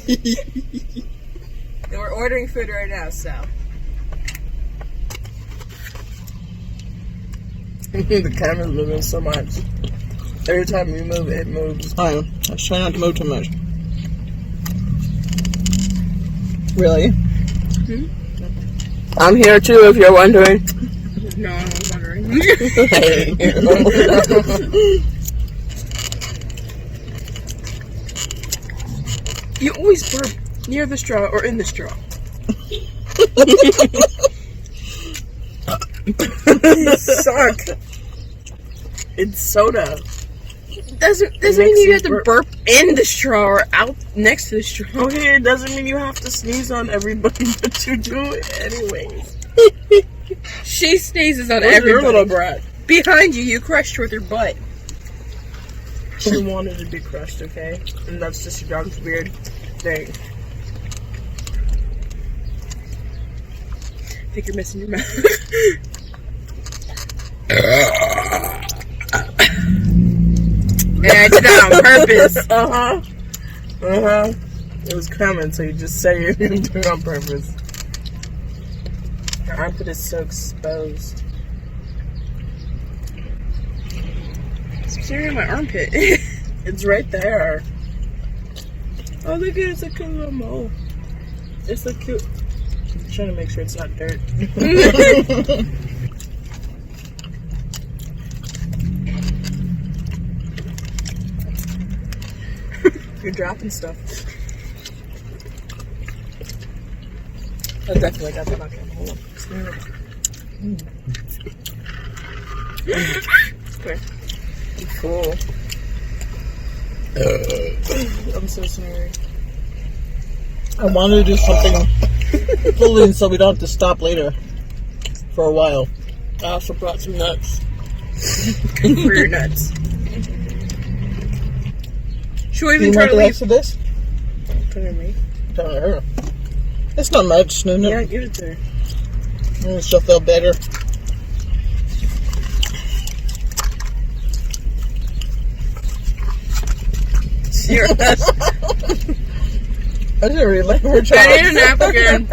And we're ordering food right now, so. The camera's moving so much. Every time you move, it moves. I was trying not to move too much. Really? Hmm? I'm here too, if you're wondering. No, I was wondering. You always burp near the straw or in the straw. You suck. It's soda. Doesn't mean you have to burp in the straw or out next to the straw. Okay, it doesn't mean you have to sneeze on everybody, but you do it anyways. She sneezes on Where's everybody. your little brat? Behind you, you crushed her with your butt. She wanted to be crushed, okay? And that's just John's weird thing. I think you're missing your mouth. Yeah, I did that on purpose. It was coming, so you just say you're doing it on purpose. Your armpit is so exposed. It's staring at my armpit. It's right there. Oh, look at it. It's a cute little mole. It's a cute... I'm trying to make sure it's not dirt. You're dropping stuff. I definitely got the bucket. Hold on. Okay. Cool. I'm so sorry. I wanted to do something fully so we don't have to stop later for a while. I also brought some nuts. For your nuts. Should we Do even you try want to the leave? rest of this? Put it in me. Don't her. It's not much, isn't it? Yeah, give it to her. She'll feel better. Your nuts. I didn't really like her job. I need a napkin.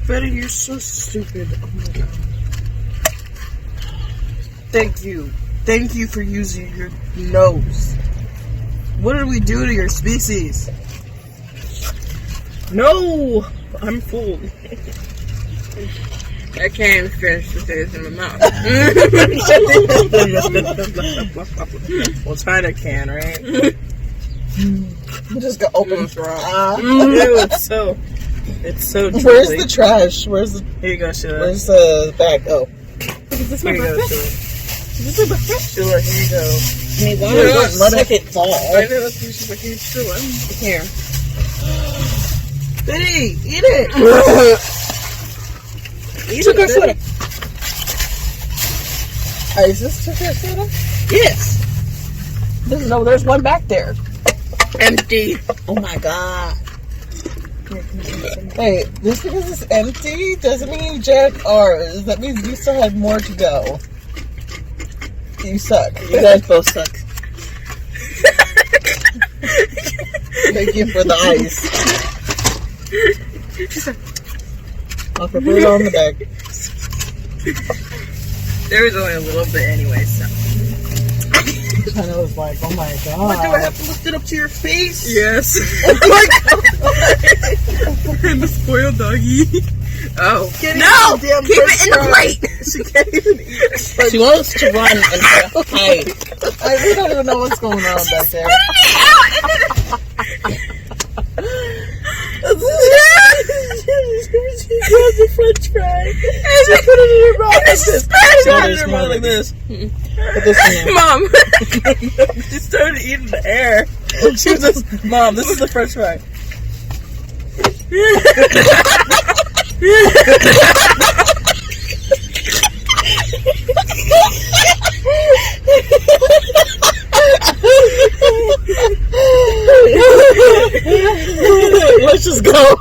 Betty, you're so stupid. Oh my god. Thank you. Thank you for using your nose. What did we do to your species? No! I'm full. I can't even finish the taste in my mouth. Well, China can, right? You just got open for Ew, it's so Where's drooly. the trash? Where's the Here you go, Sheila. Where's the bag? Oh. Is this my Here you go, breakfast? Sheila. Is this my breakfast? Sheila, here you go. Hey, why Yeah, not let it fall? I know that's what she's like. Here, Sheila. Here. Betty, eat it. Eat Sugar it, soda. Betty. Is this sugar soda? Yes. No, there's one back there. Empty. Oh my god. Hey, just because it's empty doesn't mean you jack ours. That means you still have more to go. You suck. You guys both suck. Thank you for the ice. I'll put it on the bag. There was only a little bit anyway, so. And I was like, oh my god. What, do I have to lift it up to your face? Yes. Oh my god. I'm a spoiled doggy. Oh. Can't No! eat the damn Keep it in the french plate! fries. She can't even eat it. She wants to run and hide. I really don't even know what's going on back there. She grabs a french fry. She put it in her mouth like this. She put it in her mouth like this. Put this in there. Mom! She started eating the air. She was just, Mom, this is the french fry. Let's just go.